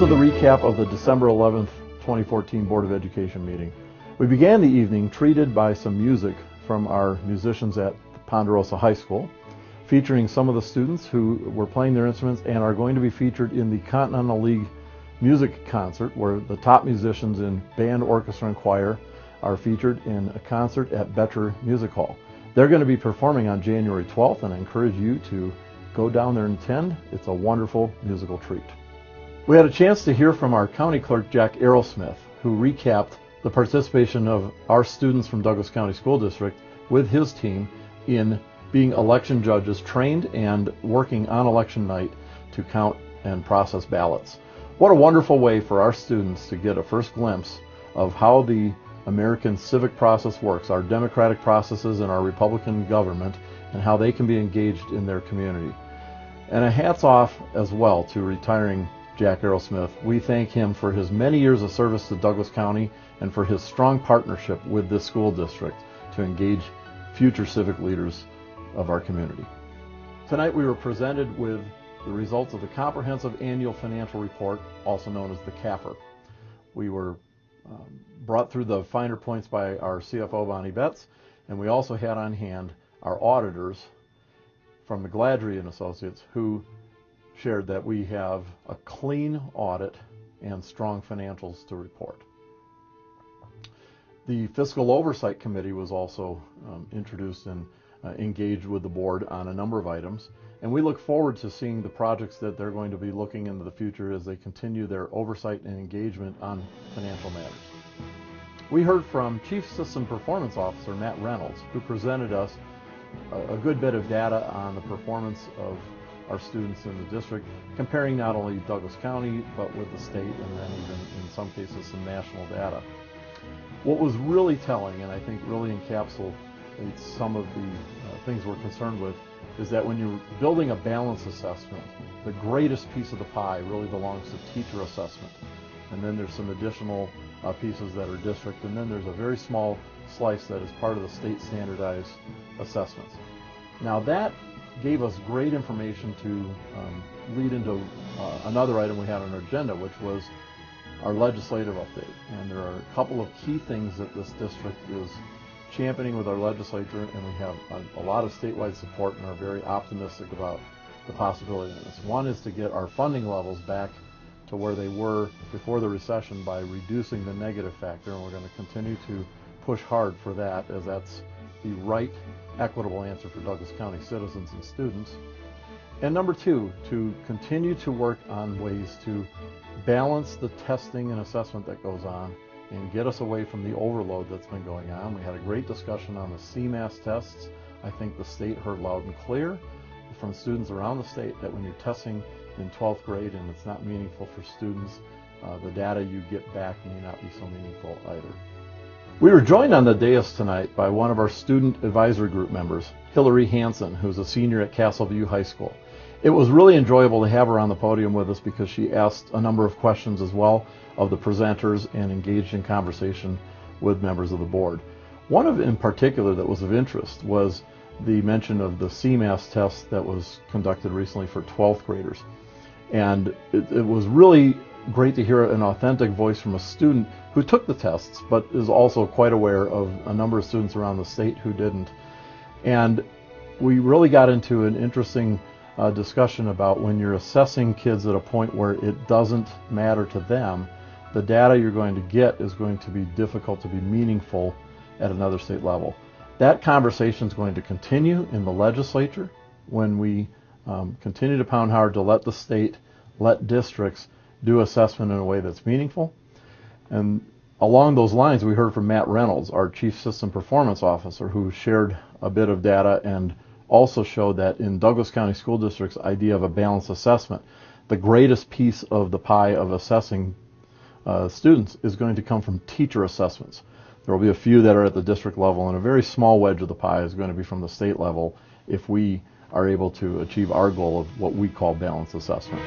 to the recap of the December 11th, 2014 Board of Education meeting. We began the evening treated by some music from our musicians at Ponderosa High School, featuring some of the students who were playing their instruments and are going to be featured in the Continental League music concert, where the top musicians in band, orchestra, and choir are featured in a concert at Betcher Music Hall. They're going to be performing on January 12th, and I encourage you to go down there and attend. It's a wonderful musical treat. We had a chance to hear from our county clerk, Jack Arrowsmith, who recapped the participation of our students from Douglas County School District with his team in being election judges trained and working on election night to count and process ballots. What a wonderful way for our students to get a first glimpse of how the American civic process works, our democratic processes and our Republican government, and how they can be engaged in their community. And a hats off as well to retiring Jack Arrowsmith. We thank him for his many years of service to Douglas County and for his strong partnership with this school district to engage future civic leaders of our community. Tonight we were presented with the results of the Comprehensive Annual Financial Report, also known as the CAFR. We were brought through the finer points by our CFO, Bonnie Betts, and we also had on hand our auditors from the Gladry and Associates, who shared that we have a clean audit and strong financials to report. The Fiscal Oversight Committee was also introduced and engaged with the board on a number of items, and we look forward to seeing the projects that they're going to be looking into the future as they continue their oversight and engagement on financial matters. We heard from Chief System Performance Officer Matt Reynolds, who presented us a good bit of data on the performance of our students in the district, comparing not only Douglas County, but with the state, and then even in some cases some national data. What was really telling, and I think really encapsulates some of the things we're concerned with, is that when you're building a balance assessment, the greatest piece of the pie really belongs to teacher assessment. And then there's some additional pieces that are district, and then there's a very small slice that is part of the state standardized assessments. Now that gave us great information to lead into another item we had on our agenda, which was our legislative update. And there are a couple of key things that this district is championing with our legislature, and we have a lot of statewide support and are very optimistic about the possibility of this. One is to get our funding levels back to where they were before the recession by reducing the negative factor, and we're going to continue to push hard for that, as that's the right, equitable answer for Douglas County citizens and students. And number two, to continue to work on ways to balance the testing and assessment that goes on and get us away from the overload that's been going on. We had a great discussion on the CMAS tests. I think the state heard loud and clear from students around the state that when you're testing in 12th grade and it's not meaningful for students, the data you get back may not be so meaningful either. We were joined on the dais tonight by one of our student advisory group members, Hilary Hansen, who's a senior at Castleview High School. It was really enjoyable to have her on the podium with us because she asked a number of questions as well of the presenters and engaged in conversation with members of the board. One of in particular that was of interest was the mention of the CMAS test that was conducted recently for 12th graders. And it was really great to hear an authentic voice from a student who took the tests, but is also quite aware of a number of students around the state who didn't. And we really got into an interesting discussion about when you're assessing kids at a point where it doesn't matter to them, the data you're going to get is going to be difficult to be meaningful at another state level. That conversation is going to continue in the legislature when we continue to pound hard to let the state, let districts do assessment in a way that's meaningful. And along those lines, we heard from Matt Reynolds, our Chief System Performance Officer, who shared a bit of data and also showed that in Douglas County School District's idea of a balanced assessment, the greatest piece of the pie of assessing students is going to come from teacher assessments. There will be a few that are at the district level, and a very small wedge of the pie is going to be from the state level if we are able to achieve our goal of what we call balanced assessment.